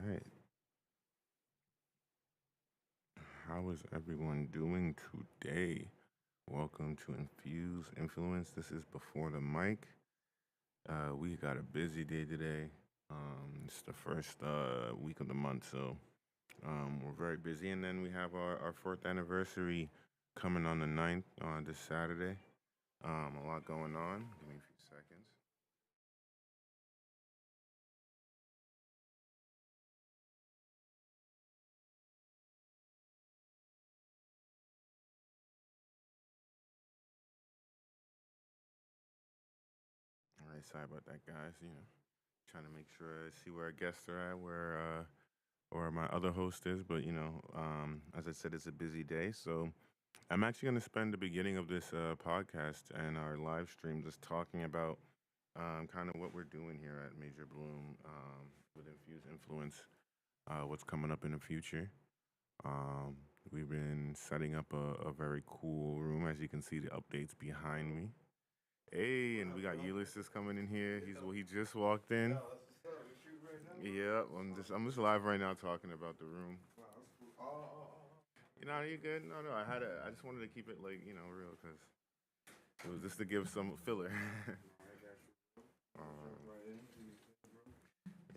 right. How is everyone doing today? Welcome to Infused Influence. This is Before the Mic. We got a busy day today. It's the first week of the month, so we're very busy. And then we have our fourth anniversary coming on the 9th, this Saturday. A lot going on. Give me a few seconds. All right, sorry about that, guys. Trying to make sure, see where our guests are at, where or my other host is. But as I said, it's a busy day, so I'm actually going to spend the beginning of this podcast and our live stream just talking about kind of what we're doing here at Major Bloom with Infused Influence, what's coming up in the future. Um, we've been setting up a very cool room, as you can see the updates behind me. Hey, and we got Ulysses coming in here. He just walked in. Yeah, I'm just live right now talking about the room. You're good. No, I just wanted to keep it like real because it was just to give some filler.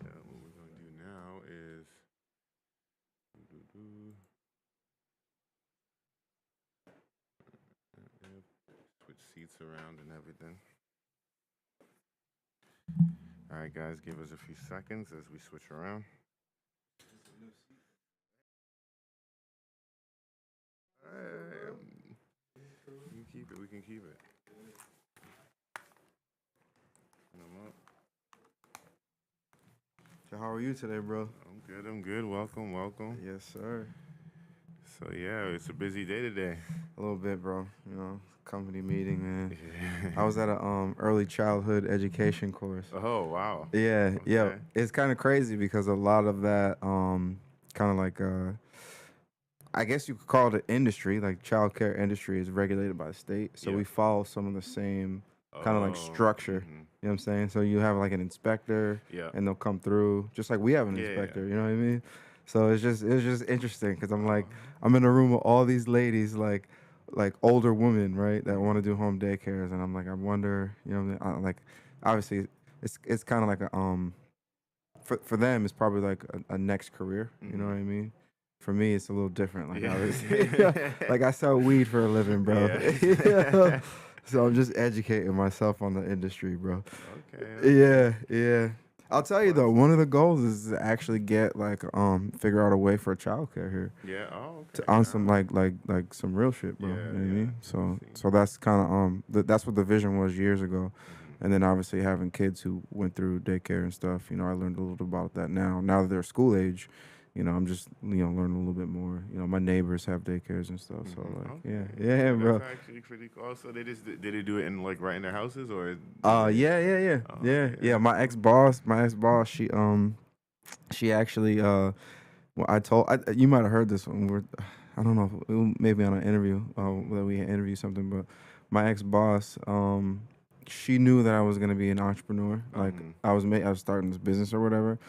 Yeah, what we're gonna do now is doo-doo-doo, switch seats around and everything. All right, guys, give us a few seconds as we switch around. We can keep it. We can keep it. So how are you today, bro? I'm good. I'm good. Welcome. Welcome. Yes, sir. So yeah, it's a busy day today. A little bit, bro. Company meeting, man. I Yeah. was at a early childhood education course. Oh wow. Yeah, yeah. Okay. It's kind of crazy because a lot of that kind of like I guess you could call it an industry, like childcare industry is regulated by the state. So Yep. we follow some of the same kind of like Oh. structure. Mm-hmm. You know what I'm saying? So you have like an inspector Yeah. and they'll come through just like we have an Yeah. inspector, you know what I mean? So it's just interesting because I'm like Oh. I'm in a room with all these ladies like older women, right, that want to Mm-hmm. do home daycares and I'm like I wonder, you know what I mean? Like obviously it's kind of like a for them it's probably like a next career, you know what Mm-hmm. I mean? For me it's a little different. Like obviously Yeah. like I sell weed for a living, bro. Yeah. So I'm just educating myself on the industry, bro. Okay. Okay. Yeah, yeah. I'll tell you though, Plus. one of the goals is to actually get like figure out a way for childcare here Yeah. Oh. to Okay. on some Nice. like some real shit, bro. You know Yeah. what I Yeah. mean? Let me see. So that's kind of that's what the vision was years ago, Mm-hmm. and then obviously having kids who went through daycare and stuff. I learned a little bit about that now. Now that they're school age, I'm just learning a little bit more. My neighbors have daycares and stuff. So Mm-hmm. like Okay. yeah, Okay. That's bro. actually pretty cool. So they just did they do it in like right in their houses or did Uh they? yeah yeah yeah Oh, yeah okay. yeah. That's cool. My ex boss, she actually well, you might have heard this when I don't know, maybe on an interview, Mm-hmm. that we had interviewed something, but my ex boss, she knew that I was gonna be an entrepreneur. Like Mm-hmm. I was starting this business or whatever,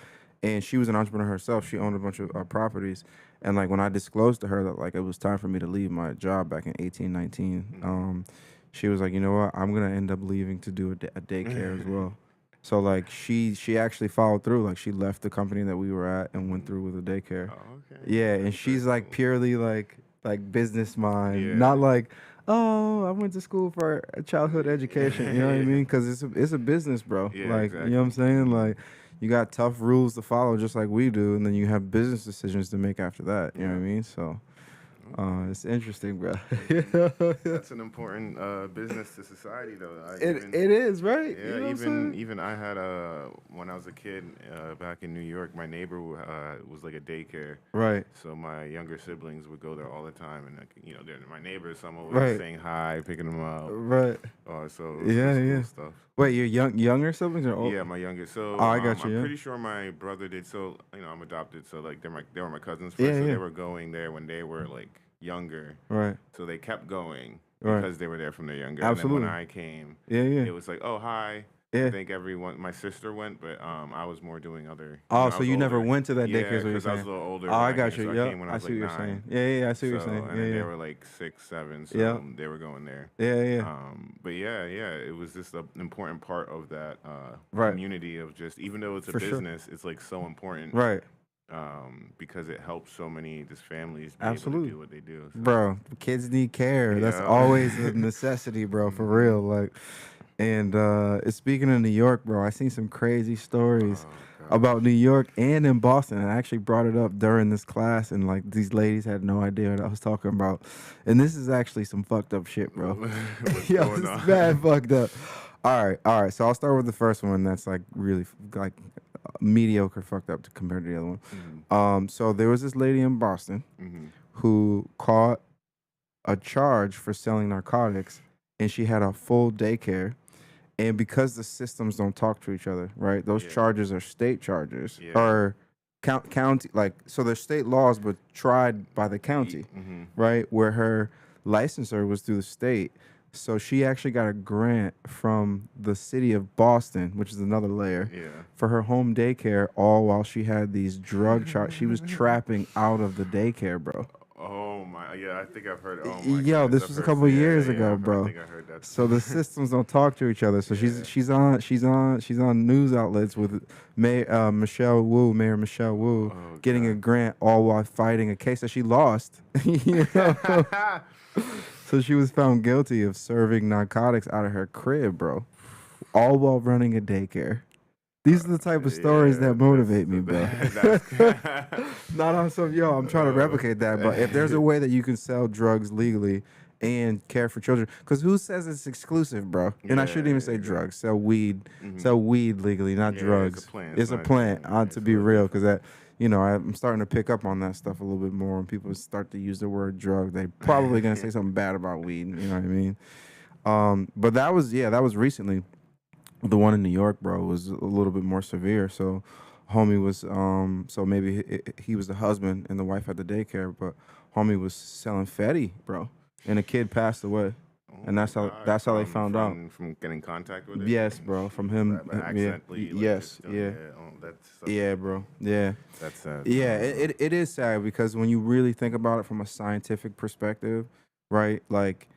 and she was an entrepreneur herself. She owned a bunch of properties, and like when I disclosed to her that like it was time for me to leave my job back in 18, 19, she was like, you know what, I'm gonna end up leaving to do a daycare as Mm-hmm. well. So like she actually followed through. Like she left the company that we were at and went through with the daycare. Oh, okay. Yeah, and That's very she's like cool. purely like business mind, Yeah. not like, oh, I went to school for a childhood education. You know what I Yeah. mean? Because it's a business, bro. Yeah. Like you know what I'm Exactly. saying? Mm-hmm. Like you got tough rules to follow, just like we do, and then you have business decisions to make after that. You know what Yeah. I mean? So Okay. it's interesting, bro. Hmm. That's an important business to society, though. I even It is right. You Yeah, know what I'm saying? even I had when I was a kid back in New York, my neighbor was like a daycare, Right. so my younger siblings would go there all the time, and like, they're my neighbors, so I'm always Right. saying hi, picking them up. Right. So it Yeah. was Yeah. cool stuff. Wait, your younger siblings or old? Yeah, my youngest. Oh, So I got you. I'm Yeah. pretty sure my brother did. So I'm adopted. So like they were my cousins first. Yeah. So they Yeah. were going there when they were like younger. Right. So they kept going Right. because they were there from their younger. And then when Absolutely. I came, Yeah. Yeah. it was like, oh hi, I Yeah. think everyone, my sister went, but I was more doing other. Oh, I so was you never older. went to that daycare? Yeah, Is what you're because I was saying? a little older Oh, when I I got came. you. So I Yep, came when I I was see like what you're saying. 9. Yeah, yeah, I see what you're So saying. and Yeah, then they yeah, were like 6, 7. yeah, So they were going there. yeah, yeah. But yeah, yeah, it was just an important part of that Right, community of just even though it's a for sure. business, it's like so important Right, because it helps so many just families be able to absolutely, do what they do. So bro. Kids need care. That's yeah. always a necessity, bro. For real, like. And speaking of New York, bro, I seen some crazy stories Oh about gosh. New York and in Boston. I actually brought it up during this class, and like these ladies had no idea what I was talking about. And this is actually some fucked up shit, bro. What's Yo, going this is bad on? fucked up. All right. So I'll start with the first one. That's like really like mediocre fucked up to compared to the other one. Mhm, So there was this lady in Boston mhm. who caught a charge for selling narcotics, and she had a full daycare. And because the systems don't talk to each other, right? Those Yeah, charges are state charges yeah. or county, like, so they're state laws, but tried by the county, Mhm. right? Where her licensor was through the state. So she actually got a grant from the city of Boston, which is another layer, Yeah. for her home daycare, all while she had these drug charges. She was trapping out of the daycare, bro. Oh my, yeah, I think I've heard. Oh my Yo, goodness, this I've was a heard. couple Yeah, years yeah, ago, I bro. think I heard that. So the systems don't talk to each other. So Yeah. she's on news outlets with Michelle Wu, Mayor Michelle Wu, Oh getting a god. grant all while fighting a case that she lost. You know? So she was found guilty of serving narcotics out of her crib, bro, all while running a daycare. These are the type of stories Yeah, that motivate me, bro. that's. Not on some, yo, I'm trying to uh, replicate that, but if there's a way that you can sell drugs legally and care for children, because who says it's exclusive, bro? And I yeah, shouldn't even say exactly. drugs. Hmm. Sell weed legally, not Yeah, it's a drugs. plant. It's It's a not a drug. plant, Yeah, to it's a be little real, because different. that, I'm starting to pick up on that stuff a little bit more. When people start to use the word drug, they probably gonna say something bad about weed. You know what I mean? But that was recently. The one in New York, bro, was a little bit more severe. So, homie was so maybe he was the husband and the wife had the daycare, but homie was selling Fetty, bro, and a kid passed away, Oh and my God! that's how they found out. From getting contact with it. Yes, bro, from Jeez, him, but yeah, accidentally like yes, just doing. yeah, Yeah. Oh, that's such yeah, a. bro, yeah, That's sad. yeah. No, no. It is sad because when you really think about it from a scientific perspective, right? Like,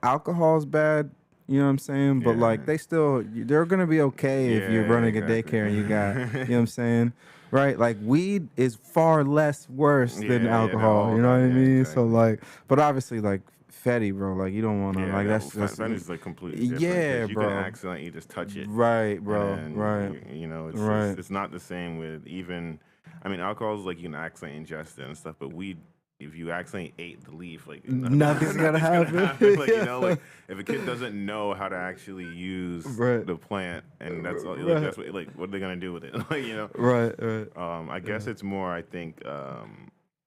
alcohol's bad. You know what I'm saying? But like, Yeah. they're gonna be okay if you're Yeah. running a Exactly. daycare and you got, what I'm saying? Right? Like, weed is far less worse than Yeah. Yeah. No. alcohol. All You know what that. I Yeah. mean? So Exactly. like, but obviously, like Fetty, bro. Like, you don't wanna Yeah. like No. that's just Fender's like completely different yeah, because you can bro. accidentally just touch it, Right, and bro. then Right, it's right. it's not the same with even. I mean, alcohol is like you can accidentally ingest it and stuff, but weed. If you accidentally ate the leaf, like Nothing's gonna nothing's gonna happen. happen. Like Yeah. like if a kid doesn't know how to actually use Right. the plant, and Right. that's what are they gonna do with it? Like Right. Right. I guess Yeah. it's more. I think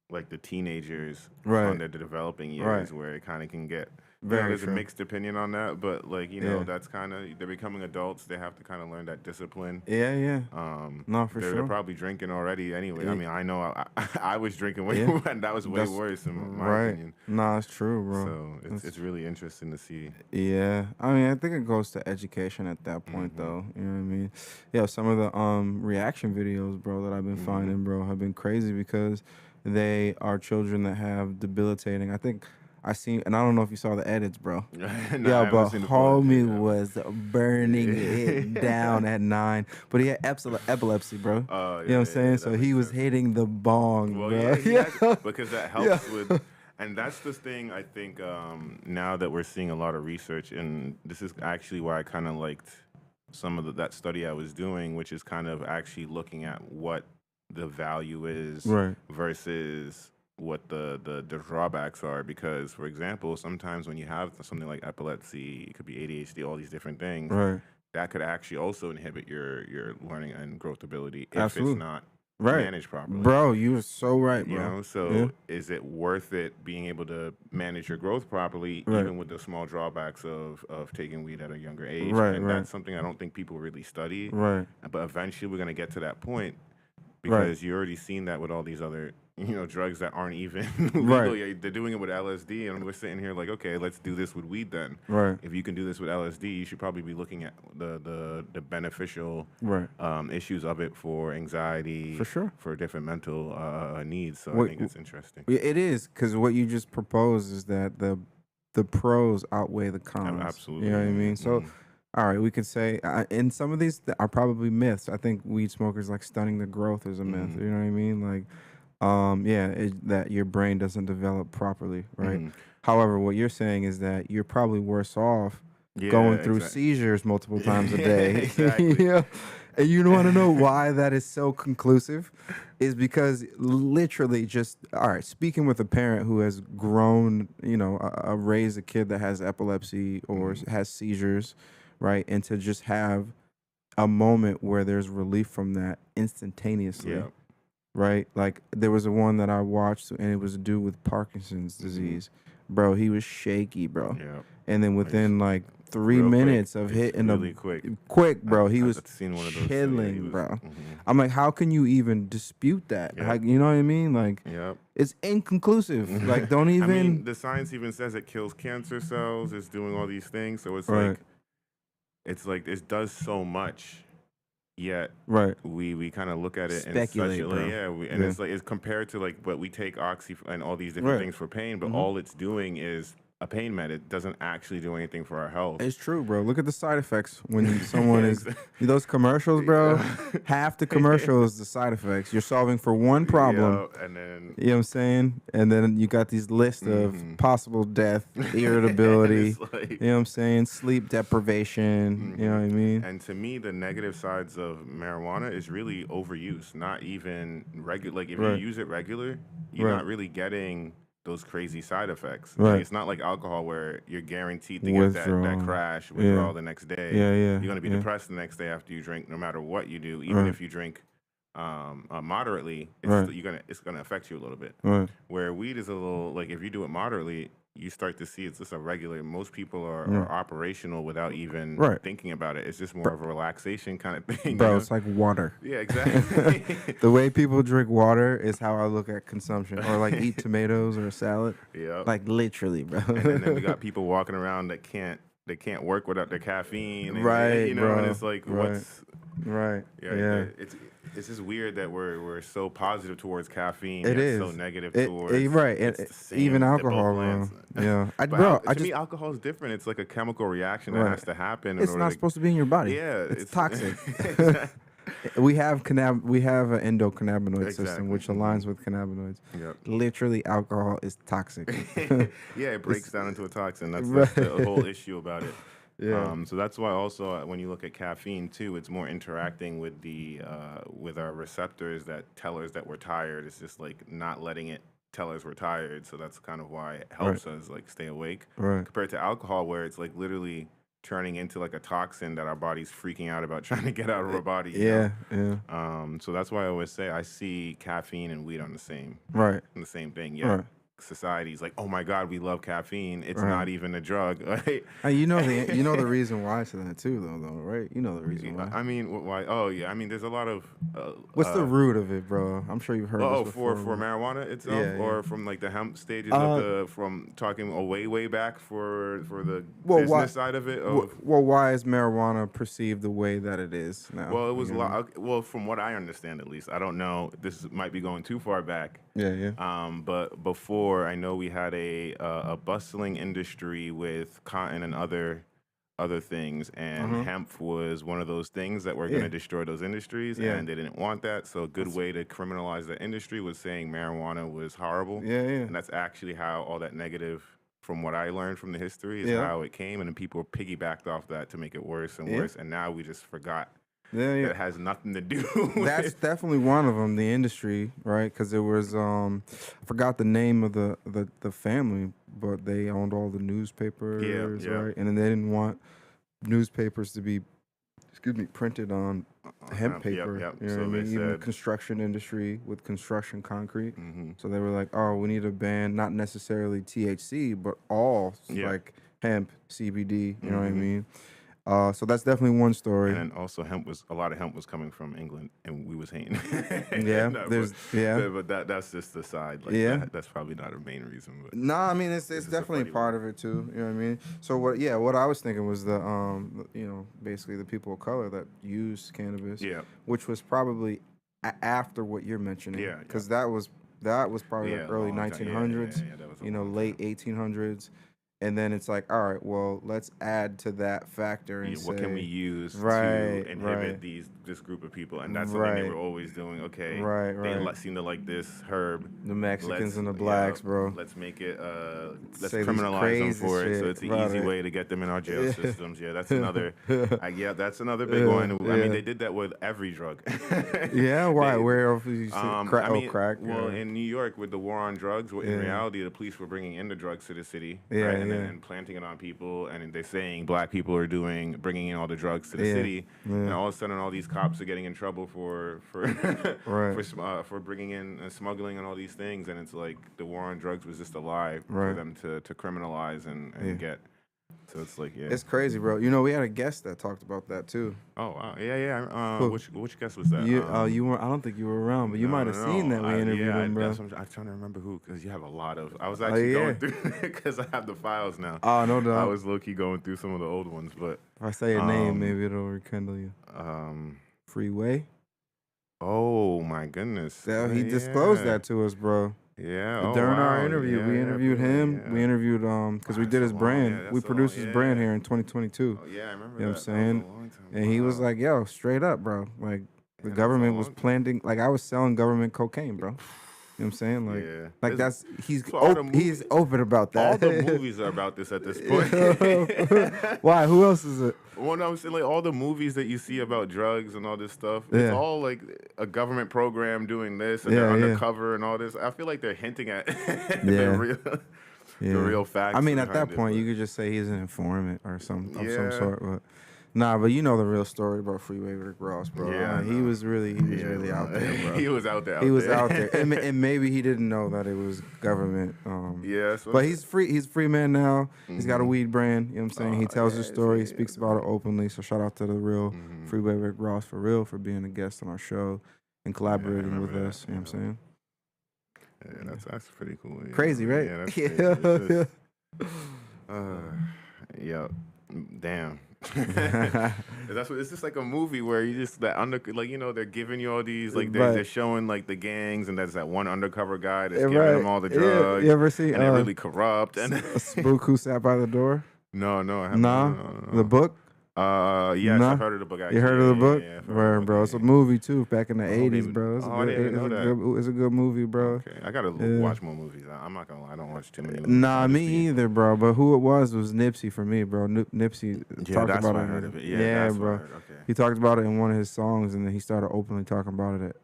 like the teenagers on Right. their developing Right. years where it kind of can get. Very There's a true. mixed opinion on that, but like Yeah. that's kind of they're becoming adults. They have to kind of learn that discipline. Yeah. Yeah. No, for They're sure. probably drinking already anyway. I Yeah. mean, I know I was drinking way, Yeah. and that was way That's worse in my right. opinion. Nah, it's true, bro. So That's it's really interesting to see. yeah. I mean, I think it goes to education at that point, Hmm. though. You know what I mean? Yeah. Some of the reaction videos, bro, that I've been Hmm. finding, bro, have been crazy because they are children that have debilitating. I think I seen, and I don't know if you saw the edits, bro. No, I Yeah, haven't but seen the full edit. homie Yeah. was burning it down at 9. But he had epilepsy, bro. You Oh know what I'm saying? yeah, So that he makes was sense. hitting the bong, Well, bro. yeah, he Yeah. has because that Yeah. helps with, and that's the thing. I think now that we're seeing a lot of research, and this is actually why I kind of liked some of that study I was doing, which is kind of actually looking at what the value is Right. versus what the drawbacks are. Because, for example, sometimes when you have something like epilepsy, it could be ADHD, all these different things Right. that could actually also inhibit your learning and growth ability if it's Absolutely. not Right. managed properly. Bro, you were so right, bro. Yeah. So is it worth it being able to manage your growth properly, Right. even with the small drawbacks of taking weed at a younger age? Right, And right. that's something I don't think people really study. Right. But eventually we're going to get to that point Right. because you already seen that with all these other drugs that aren't even Right. legal. Yeah, they're doing it with LSD, and we're sitting here like, okay, let's do this with weed then. Right. If you can do this with LSD, you should probably be looking at the beneficial Right. issues of it for For anxiety, sure. for different mental needs. So I What think it's interesting. it is, because what you just proposed is that the pros outweigh the cons. You know Absolutely, what I yeah. mean? So, all right, we could say, and some of these are probably myths. I think weed smokers like stunning the growth is a myth. Mm-hmm. You know what I mean? Like, yeah, that your brain doesn't develop properly, right? Mm-hmm. However, what you're saying is that you're probably worse off Yeah, going through exactly. seizures multiple times a Yeah, day. exactly. Yeah. And you want to know why that is so conclusive? Is because literally just, all right, speaking with a parent who has grown, raised a kid that has epilepsy or Mm-hmm. has seizures, right? And to just have a moment where there's relief from that instantaneously, Yeah. right? Like there was a one that I watched, and it was a dude with Parkinson's Mm-hmm. disease. Bro, he was shaky, bro. Yeah. And then I just within like three real quick. minutes of It's hitting a really quick. quick, bro, he was I've seen one of those. So yeah, he chilling, was. bro. Mm-hmm. I'm like, how can you even dispute that? Yep. Like, you know what I mean? Like, Yep. it's inconclusive. Like, don't I mean, even. the science even says it kills cancer cells. It's doing all these things. So Right, it's like it does so much. Yet right. we kind of look at it in such Speculate, a bro. and Yeah. it's like it's compared to like, but we take oxy and all these different Right. things for pain, but hmm all it's doing is a pain med. It doesn't actually do anything for our health. It's true, bro. Look at the side effects when someone Yeah, is those commercials, bro. Half the commercial is the side effects. You're solving for one problem. yeah, and then You know what I'm saying? And then you got these lists of hmm possible death, and irritability, it's like you know what I'm saying? Sleep deprivation, you know what I mean? And to me, the negative sides of marijuana is really overuse, not even regular. Like if you Right, use it regular, you're right, not really getting those crazy side effects. Like right. it's not like alcohol where you're guaranteed to get that Withdrawal. crash Yeah, withdrawal the next day. yeah, yeah, You're gonna be yeah. depressed the next day after you drink, no matter what you do. Even Right, if you drink moderately, right, it's gonna affect you a little bit. right, Where weed is a little like if you do it moderately, you start to see it's just a regular. Most people right, are operational without even right. thinking about it. It's just more Bro, of a relaxation kind of thing, you bro, know? it's like water. Yeah, exactly. The way people drink water is how I look at consumption, or like eat tomatoes or a salad. Yep. Like literally, bro. And then we got people walking around that can't work without their caffeine, and Right, and bro. it's like Right, what's right. yeah, Yeah. it's just weird that we're so positive towards caffeine, It yet so is. negative It towards right. it's the Even same. They're both alcohol, bro. plants. Yeah. But I to me, just alcohol is different. It's like a chemical reaction that right. has to happen in It's order not to. supposed to be in your body. Yeah, It's it's toxic. exactly. We have an endocannabinoid system Exactly. which aligns with cannabinoids. Yep. Literally, alcohol is toxic. Yeah, it breaks It's down into a toxin. That's the right. whole issue about it. Yeah. So that's why also when you look at caffeine too, it's more interacting with the with our receptors that tell us that we're tired. It's just like not letting it tell us we're tired. So that's kind of why it Right. helps us like stay awake Right. compared to alcohol, where it's like literally turning into like a toxin that our body's freaking out about trying to get out of our body. Yeah. Yeah. So that's why I always say I see caffeine and weed Right. on the same thing. Yet Right. society's like, oh my god, we love caffeine. It's Right. not even a drug. Right? You know the reason why to that too, though, right? You know the reason why. I mean, why? Oh yeah, I mean, there's a lot of. What's the root of it, bro? I'm sure you've heard this before. for marijuana itself, Yeah, yeah. or from like the hemp stages Uh, from talking way back for the Well, business why? side of it of. Well, why is marijuana perceived the way that it is now? Well, it was You a know what I mean? lot. Well, from what I understand, at least, I don't know. This might be going too far back. Yeah, yeah. But before, I know we had a bustling industry with cotton and other things, and Uh-huh. hemp was one of those things that were going Yeah. to destroy those industries, Yeah. and they didn't want that. So a good That's way to criminalize the industry was saying marijuana was horrible, yeah, yeah. and that's actually how all that negative. From what I learned from the history, is Yeah. how it came, and then people piggybacked off that to make it worse and Yeah. worse, and now we just forgot Yeah, that yeah. it has nothing to do That's with. definitely one of them, the industry, right? Because it was I forgot the name of the family, but they owned all the newspapers, Yeah. right? And then they didn't want newspapers to be, excuse me, printed on hemp Yep, paper. yep. You know So what I they mean? Even the said, construction industry with construction concrete. hmm So they were like, oh, we need to ban not necessarily THC, but all yeah, like hemp, CBD. You know what I hmm mean? So that's definitely one And story. then also hemp was a lot of hemp was coming from England, and we was hating. Yeah, No, there's yeah. but that's just the side. Like Yeah. that's probably not a main reason, but No, I mean it's it's just a definitely funny part little. of it too. You know what I mean? So what? Yeah, what I was thinking was basically the people of color that use cannabis, Yeah, which was probably after what you're mentioning, yeah, yeah, because that was probably like yeah. A early long time. Yeah, yeah, 1900s, yeah. That was a long late time. 1800s, and then it's like, all right, well, let's add to that factor and Yeah, what can we say, use to right, inhibit right, this group of people? And that's something they were right, always doing. Okay, right, they right. seem to like this herb. The Mexicans Let's and the yeah, blacks, bro. let's make it let's Say these criminalize them crazy for it. So shit it's an about easy it. way to get them in our jail Yeah. systems. Yeah, that's another. Yeah, that's another big Yeah, one. I mean, yeah. they did that with every drug. Yeah, why? they, Where else you see crack? I Oh, mean, crack. well, in New York with the war on drugs, well, in Yeah, reality, the police were bringing in the drugs to the city, right, yeah, and then yeah, and planting it on people, and they're saying black people are bringing in all the drugs to the yeah, city, and yeah. all of a sudden, all these cops are getting in trouble for Right, for bringing in and smuggling and all these things, and it's like the war on drugs was just a lie for right. them to criminalize Yeah, and get. So it's like, yeah. it's crazy, bro. We had a guest that talked about that too. Oh wow, yeah, yeah. Who? Which guest was that? You were. I don't think you were around, but you No, might no, have seen that no. we interviewed Yeah, him, bro. I'm trying to remember who, because you have a lot of. I was Oh actually going yeah. through because I have the files now. Oh no I doubt. was low key going through some of the old ones, but If I say a name, um, maybe it'll rekindle you. um. Freeway. Oh my goodness. Yeah, he disclosed Yeah, that to us, bro. yeah. Oh During our wow. interview, Yeah, we yeah. interviewed Freeway. him. We Yeah. interviewed because Wow, we that's did so his long. Yeah, brand. We that's so long. produced his brand Yeah. here in 2022. Oh yeah, I remember You know what I'm that. That was a saying? long time. And he was Wow. like, "Yo, straight up, bro. Like the Yeah, that's a government was long time. planting. Like I was selling government cocaine, bro. You know what I'm saying? Yeah. Like that's So all the he's movies, open about all that. the movies are about this at this point. Why? Who else is it? Well, no, I'm saying like all the movies that you see about drugs and all this stuff, it's Yeah, all like a government program doing this and they're yeah, yeah, undercover and all this. I feel like they're hinting at the yeah, real the yeah. real I facts mean, at behind that this. point, But you could just say he's an informant or some yeah, sort. But nah, but you know the real story about Freeway Rick Ross, bro. yeah, I He know. was really Yeah, out bro. there, bro. He was out there, He out was out there, there. and maybe he didn't know that it was government. Yeah, so But he's free. He's a free man now. He's got a mm-hmm. weed brand. You know what I'm saying? He tells his Yeah, it's, story. He yeah, speaks it's about it great. openly. So shout out to the real Mm-hmm. Freeway Rick Ross for real for being a guest on our show and Yeah, I collaborating with remember that. us. You know what I'm saying? Yeah, that's pretty cool. Yeah, Crazy, right? yeah, that's crazy. It's Yeah. just, uh, yeah, damn. Right. That's what it's just like a movie where you just that under like they're giving you all these like they're showing like the gangs and there's that one undercover guy that's giving them all the Yeah. You drugs ever see and they're really corrupt and a spook who sat by the door? no I haven't Nah. no, The book? yes Nah. I've heard of the book actually You heard of the book? yeah, I've heard of Word, the bro. book, It's a yeah. movie too, back in the Oh, '80s, bro. I didn't even know that. It's a good movie, bro. Okay, I gotta Yeah. watch more movies. I'm not gonna lie, I don't watch too many movies. Nah, I just me either, bro. But who it was Nipsey for me, bro. Nipsey yeah, talked that's about why I it. heard of it. Yeah, Yeah, that's why I bro. heard. Okay. He talked about it in one of his songs, and then he started openly talking about it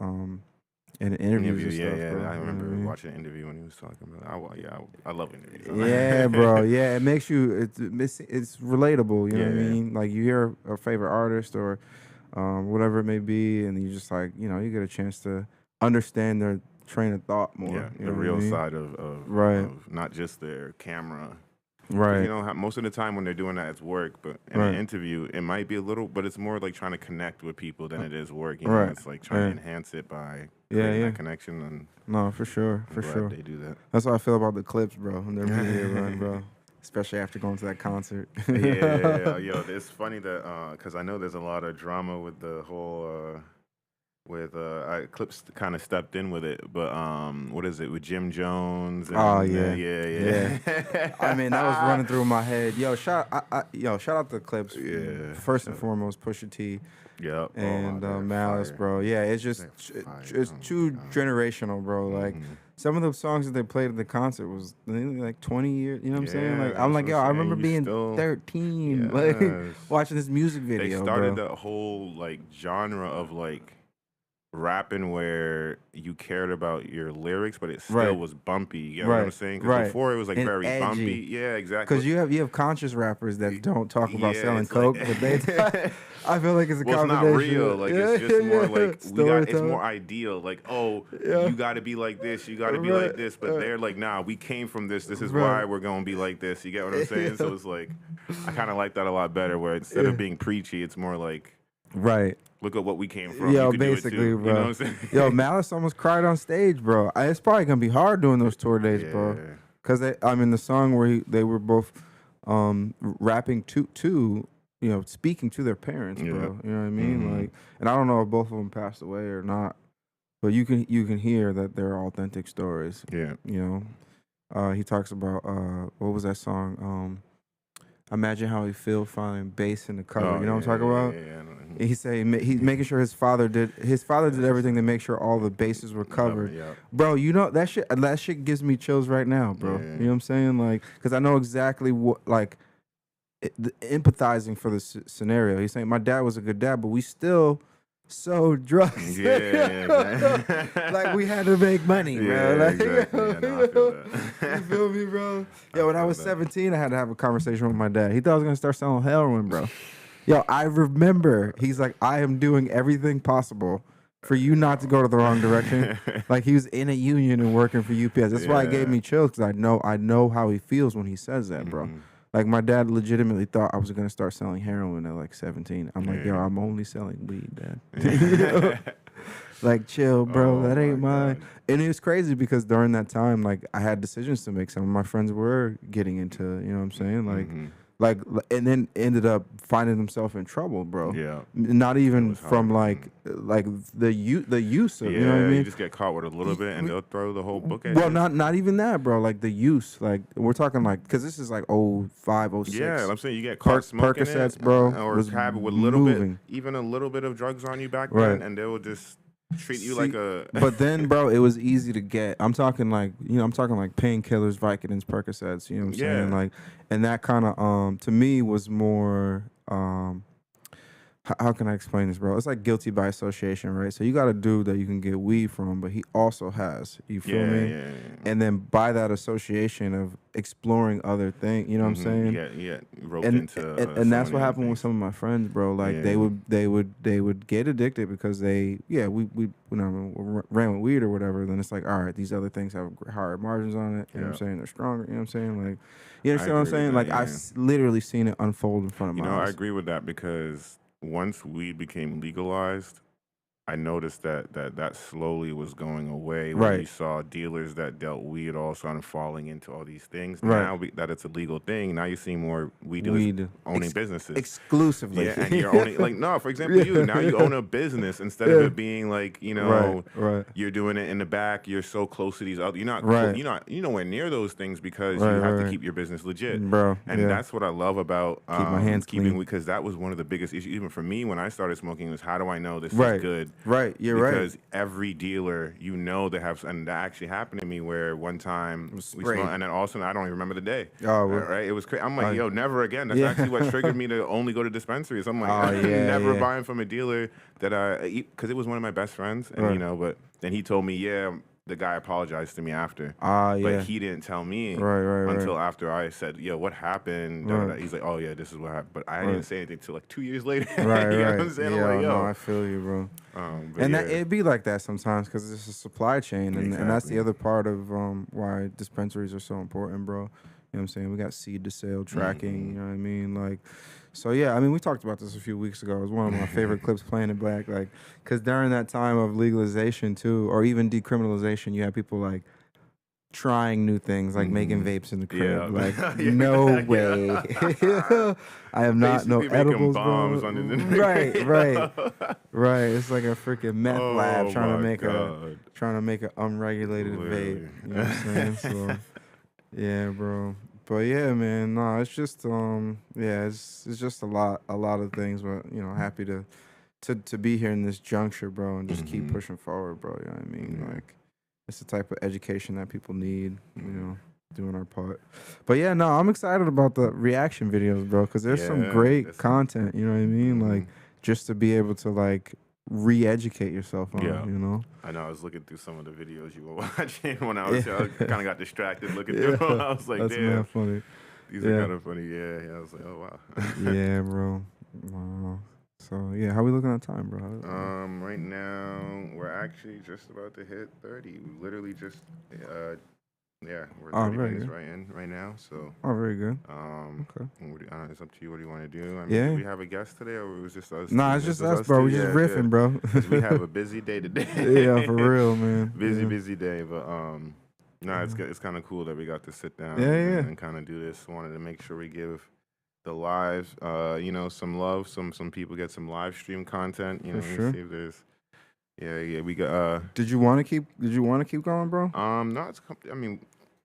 in interviews and Yeah, stuff, yeah. bro. I You know remember what I mean? watching an interview when he was talking about it. I love interviews. Yeah, bro. Yeah, it makes you. It's relatable. You know what I Yeah. mean? Like you hear a favorite artist or whatever it may be, and you just like you get a chance to understand their train of thought more. Yeah, You the know what I real mean? side of Right. of not just their camera. 'Cause, Right. most of the time when they're doing that, it's work. But in Right. an interview, it might be a little, but it's more like trying to connect with people than it is work. Right. It's like trying Right. to enhance it by Yeah, creating yeah. that connection. And No, for sure, I'm for glad sure. they do that. That's how I feel about the clips, bro, and their media run, bro. Especially after going to that concert. Yeah, yo, it's funny that because I know there's a lot of drama with the whole Clips kind of stepped in with it, but what is it with Jim Jones? And, Oh yeah, yeah. I mean, that was running through my head. Yo, shout out to Clips. Yeah, First and foremost, Pusha T Yep. and they're Malice, fire. bro. Yeah, it's just They're fire. it's Oh my too God. generational, bro. Like Mhm. some of the songs that they played at the concert was like 20 years. You know what I'm saying? Yeah, Like I'm that's like, what yo, I'm I saying. remember You being still- 13, like Yes. watching this music They video, started bro. that whole like genre of like rapping where you cared about your lyrics, but it still Right, was bumpy. You get what I'm right, saying? Because right, before it was like and very bumpy. edgy. Yeah, exactly. Cause you have conscious rappers that don't talk about Yeah, selling it's like coke, but they. I feel like it's a well, it's not real. combination. Like it's Yeah, just more yeah, yeah. like it's Storytelling. more ideal. Like, oh, Yeah. you got to be like this, you got to be Right. like this, but they're like, nah, we came from this. This is Right. why we're gonna be like this. You get what I'm saying? Yeah. So it's like, I kind of like that a lot better. Where instead Yeah. of being preachy, it's more like, Right. look at what we came from. You Yo, could do it basically, too. You know bro. what I'm Yo, saying? Malice almost cried on stage, bro. It's probably gonna be hard doing those tour days, bro. Yeah. Cause I mean, the song where they were both rapping to speaking to their parents, Yeah. bro. You know what I mean? Hmm. Like, and I don't know if both of them passed away or not, but you can hear that they're authentic stories. Yeah. You he talks about what was that song? Imagine how he feel finding bass in the cover. Oh You know what yeah, I'm talking yeah, about? yeah, yeah. I know. He say he's making sure his father did everything to make sure all the bases were Cover. covered. Yeah. Bro, you know that shit gives me chills right now, bro. Yeah. You know what I'm saying? Like, cuz I know exactly what like empathizing for the scenario. He's saying my dad was a good dad, but we still sold drugs. Yeah. Yeah. Like, Exactly. we had to make money, bro. Yeah. Like, Exactly. Yeah. No, I feel you that. feel me, bro? I Yo, when I feel was that. 17, I had to have a conversation with my dad. He thought I was gonna start selling heroin, bro. Yo, I remember he's like, I am doing everything possible for you not to go to the wrong direction. Like, he was in a union and working for UPS. That's why it gave Yeah. me chills, because I know how he feels when he says that, bro. Mhm. Like, my dad legitimately thought I was gonna start selling heroin at like 17. I'm like, yo, Yeah. I'm only selling weed, dad. You know? Like, chill, bro. Oh That my ain't mine. god. And it was crazy because during that time, like, I had decisions to make. Some of my friends were getting into, you know what I'm saying? Mhm. And then ended up finding themselves in trouble, bro. Yeah. Not It even was hard. from like the use of, you know what I Yeah. You mean? just get caught with a little bit, and they'll throw the whole book at Well, you. not even that, bro. Like, the use, like, we're talking like, because this is like '05, Yeah, '06. I'm saying you get caught smoking it, Percocets, bro, or was have it with a little bit, moving. even a little bit of drugs on you back Right. then, and they will just treat you like See, a. but then, bro, it was easy to get. I'm talking like, painkillers, Vicodins, Percocets. You know what I'm saying? Yeah. Like, and that kind of to me was more how can I explain this, bro? It's like guilty by association, right? So you got a dude that you can get weed from, but he also has. You feel Yeah, me? yeah, And then by that association of exploring other things, you know what I'm You saying? get roped and into and so that's many what other happened with things. some of my friends, bro. Like, they Yeah. would get addicted because we ran with weed or whatever. Then it's like, all right, these other things have higher margins on it. You know what I'm Yeah. saying? They're stronger. You know what I'm saying? Like, you I understand what I'm agree with saying? that. Like, Yeah. literally seen it unfold in front of You my know, I eyes. agree with that because once weed became legalized, I noticed that slowly was going away, where you Right, saw dealers that dealt weed all sort of falling into all these things. right. Now that it's a legal thing, now you see more weed dealers Weed owning businesses. exclusively. Yeah, and you're owning like no, for example, now you Yeah. own a business instead of Yeah. it being like Right, right, you're doing it in the back. You're so close to these other. right, You're nowhere near those things because right, you have to right, keep your business legit. bro. And Yeah, that's what I love about keep my hands keeping clean. weed, because that was one of the biggest issues even for me when I started smoking, was how do I know this is Right, good? right. You're right. Because every dealer, they have, and that actually happened to me where one time we Spray. smoked, and then all of a sudden I don't even remember the day. Oh, Right? It was crazy. I'm like, I- yo, never again. That's yeah. actually what triggered me to only go to dispensaries. I'm like, Oh, I'm yeah, never yeah. buying from a dealer because it was one of my best friends, and Right. but then he told me, yeah, the guy apologized to me after. Ah, But yeah. he didn't tell me Right, right, until right. after I said, "Yo, what happened?" Da, da, da. Right. He's like, "Oh yeah, this is what happened." But I didn't Right. say anything until like 2 years later. Right, You know what right. I'm saying? I'm Yeah, like, no, "Yo," I feel you, bro. but And yeah, that it be like that sometimes because it's a supply chain, and that's the exactly. other part of why dispensaries are so important, bro. You know what I'm saying? We got seed to sale tracking. You know what I mean? Like, so yeah. I mean, we talked about this a few weeks ago. It was one of my favorite clips playing it back, like, because during that time of legalization too, or even decriminalization, you had people like trying new things, like making vapes in the crib. Yeah, Like, no yeah, way. yeah. I am not no Basically making edibles, bombs bro. under the Right, right. yeah. Right, it's like a freaking meth lab Oh my god, trying to make an unregulated vape. literally. You know what I'm saying? So yeah, bro. But yeah, man. No, it's just yeah, it's just a lot of things. But happy to be here in this juncture, bro, and just keep Mhm. pushing forward, bro. You know what I mean? Yeah. Like, it's the type of education that people need. Doing our part. But yeah, no, I'm excited about the reaction videos, bro, because there's some Yeah, great that's content. You know what I mean? Like, mhm. just to be able to like re-educate yourself on. Yeah. You know. I know. I was looking through some of the videos you were watching when I was. Yeah. I kind of got distracted looking through them. Yeah. I was like, That's mad damn, funny. these are Yeah. kind of funny. Yeah, yeah. I was like, oh wow. Yeah, bro. Wow. So yeah, how we looking at time, bro? Right now we're actually just about to hit 30. We literally just, uh, yeah, we're Oh, 30 very minutes good. right in right now. So, Oh, very good. um, Okay. it's up to you. What do you want to do? I mean, do Yeah. we have a guest today, or it was just us Nah, two? it's It's just just us, us bro. two. We just Yeah, good. riffing, bro. Because we have a busy day Yeah, for today. real, man. Busy, Yeah. busy day. But no, Yeah. it's kind of cool that we got to sit down Yeah, and, yeah. and kind of do this. Wanted to make sure we give the live, some love. Some people get some live stream content. For Let me see sure. if there's. Yeah, yeah, we got. Did you want to keep going, bro? No, I mean,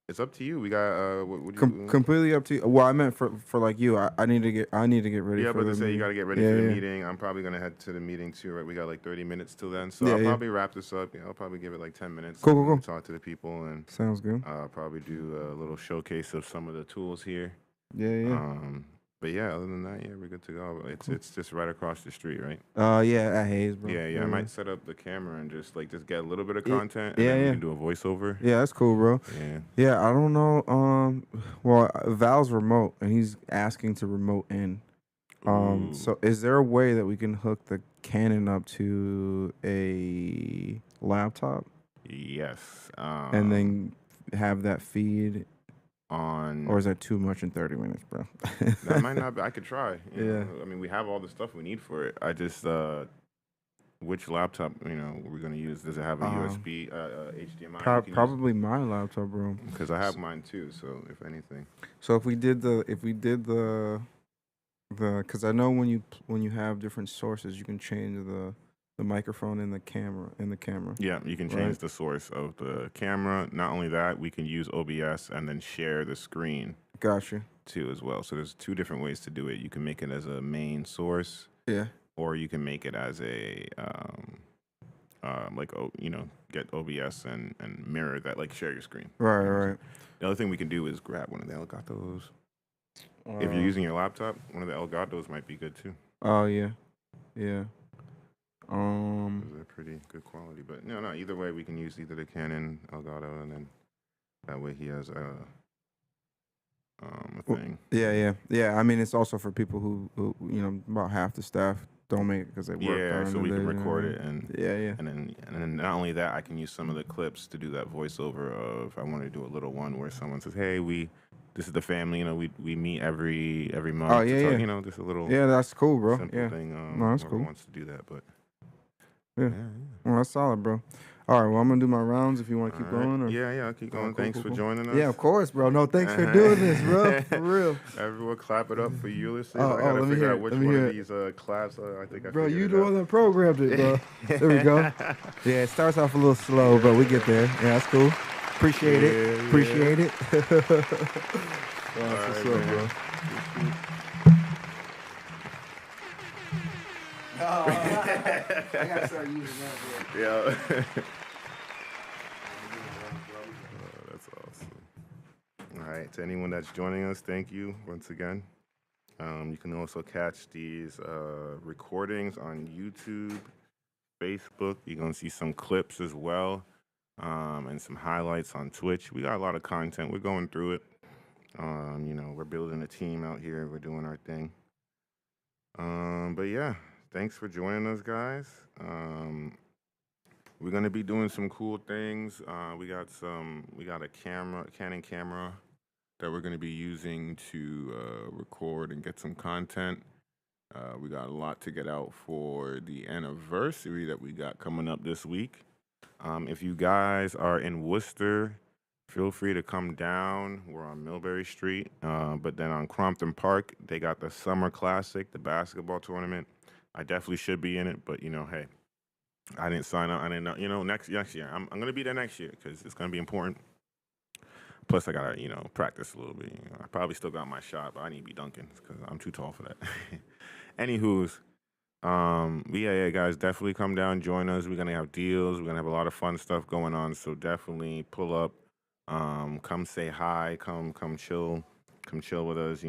it's up to you. We got. What do you? Completely up to you. Well, I meant for like you. I need to get ready Yeah, for but to the say you got meeting. to get ready Yeah, for the yeah. meeting. I'm probably gonna head to the meeting too. Right, we got like 30 minutes till then, so Yeah, I'll yeah. probably wrap this up. I'll probably give it like 10 minutes Cool, and cool, then cool. talk to the people and Sounds good. probably do a little showcase of some of the tools here. Yeah, yeah. Um, but yeah, other than that, yeah, we're good to go. It's Cool. it's just right across the street, right? Yeah, at Hayes, bro. Yeah, yeah. I Yeah, might set up the camera and just get a little bit of yeah. content, and Yeah, then we yeah. can do a voiceover. Yeah, that's cool, bro. Yeah. Yeah, I don't know. Well, Val's remote, and he's asking to remote in. Ooh. So is there a way that we can hook the Canon up to a laptop Yes. and then have that feed, On or is that too much in 30 minutes, bro? that might not be. I could try. Yeah. I mean, we have all the stuff we need for it. I just which laptop we're gonna use? Does it have a Um, USB, HDMI you can use? Probably my laptop, bro. Because I have mine too. So if anything, So if we did because I know when you have different sources, you can change the microphone in the camera. yeah, you can Right. change the source of the camera. Not only that, we can use OBS and then share the screen Gotcha. too as well. So there's two different ways to do it. You can make it as a main source, Yeah. or you can make it as a get OBS and mirror that, like share your screen. Right. You know what I'm saying? Right. The other thing we can do is grab one of the Elgatos. If you're Uh, using your laptop, one of the Elgatos might be good too. oh yeah. Yeah. 'Cause they're pretty good quality. But no, no. Either way, we can use either the Canon Elgato, and then that way he has a thing. Yeah. Yeah. Yeah. I mean, it's also for people who about half the staff don't make it because they work Yeah, during so the we day, can you know what I record mean? it and Yeah. Yeah. and then not only that, I can use some of the clips to do that voiceover of I want to do a little one where someone says, "Hey, this is the family. We meet every month. Oh, to yeah, talk, yeah. Just a little Yeah. That's cool, bro. simple Yeah. thing. No, that's Whoever cool. wants to do that, but Yeah. yeah. Well, that's solid, bro. All right. Well, I'm gonna do my rounds if you want to keep All right. going. Or Yeah, I'll keep all right, going. cool, Thanks cool, for cool. joining us. Yeah, of course, bro. No, thanks for doing this, bro. For real. Everyone clap it up for Ulysses. Oh, I gotta let me figure hear out it. which Let me one hear of it. these claps. I think I Bro, figured you it the out. one that programmed it, bro. There we go. Yeah, it starts off a little slow, but we get there. Yeah, that's cool. Appreciate it. Yeah, Appreciate it. All That's right, what's up, man. bro. I gotta start using that, bro. Yeah. That's awesome. All right, to anyone that's joining us, thank you once again. You can also catch these recordings on YouTube, Facebook. You're gonna see some clips as well, and some highlights on Twitch. We got a lot of content. We're going through it. We're building a team out here. We're doing our thing. But yeah, thanks for joining us, guys. We're gonna be doing some cool things. We got a Canon camera that we're gonna be using to record and get some content. We got a lot to get out for the anniversary that we got coming up this week. If you guys are in Worcester, feel free to come down. We're on Millbury Street. But then on Crompton Park, they got the Summer Classic, the basketball tournament. I definitely should be in it, but hey, I didn't sign up. I didn't know. Next year, I'm gonna be there next year because it's gonna be important. Plus, I gotta practice a little bit. I probably still got my shot, but I need to be dunking because I'm too tall for that. Anywho's, but yeah, guys, definitely come down, join us. We're gonna have deals. We're gonna have a lot of fun stuff going on. So definitely pull up. Come say hi. Come chill. Come chill with us.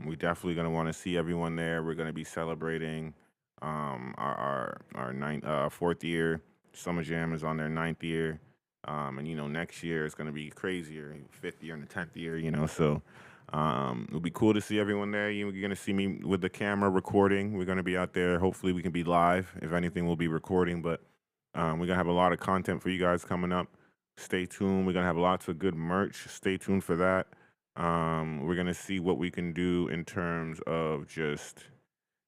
We definitely gonna want to see everyone there. We're gonna be celebrating fourth year. Summer Jam is on their ninth year. And next year it's gonna be crazier, fifth year and the 10th year. So it'll be cool to see everyone there. You're gonna see me with the camera recording. We're gonna be out there. Hopefully, we can be live. If anything, we'll be recording. But we're gonna have a lot of content for you guys coming up. Stay tuned. We're gonna have lots of good merch. Stay tuned for that. We're gonna see what we can do in terms of just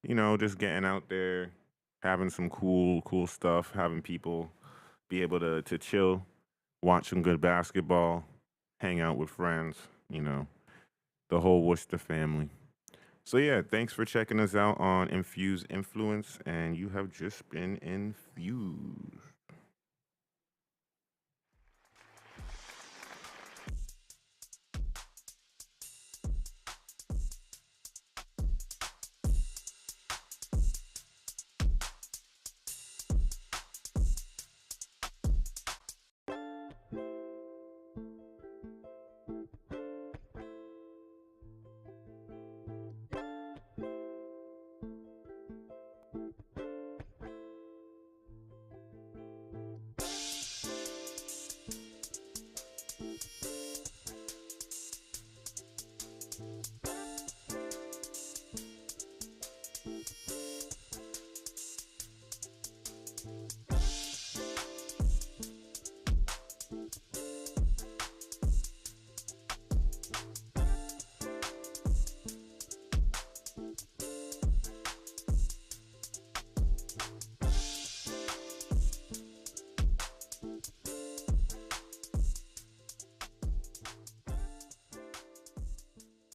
getting out there, having some cool stuff, having people be able to chill, watch some good basketball, hang out with friends, you know, the whole Worcester family. So yeah, thanks for checking us out on Infused Influence, and you have just been infused.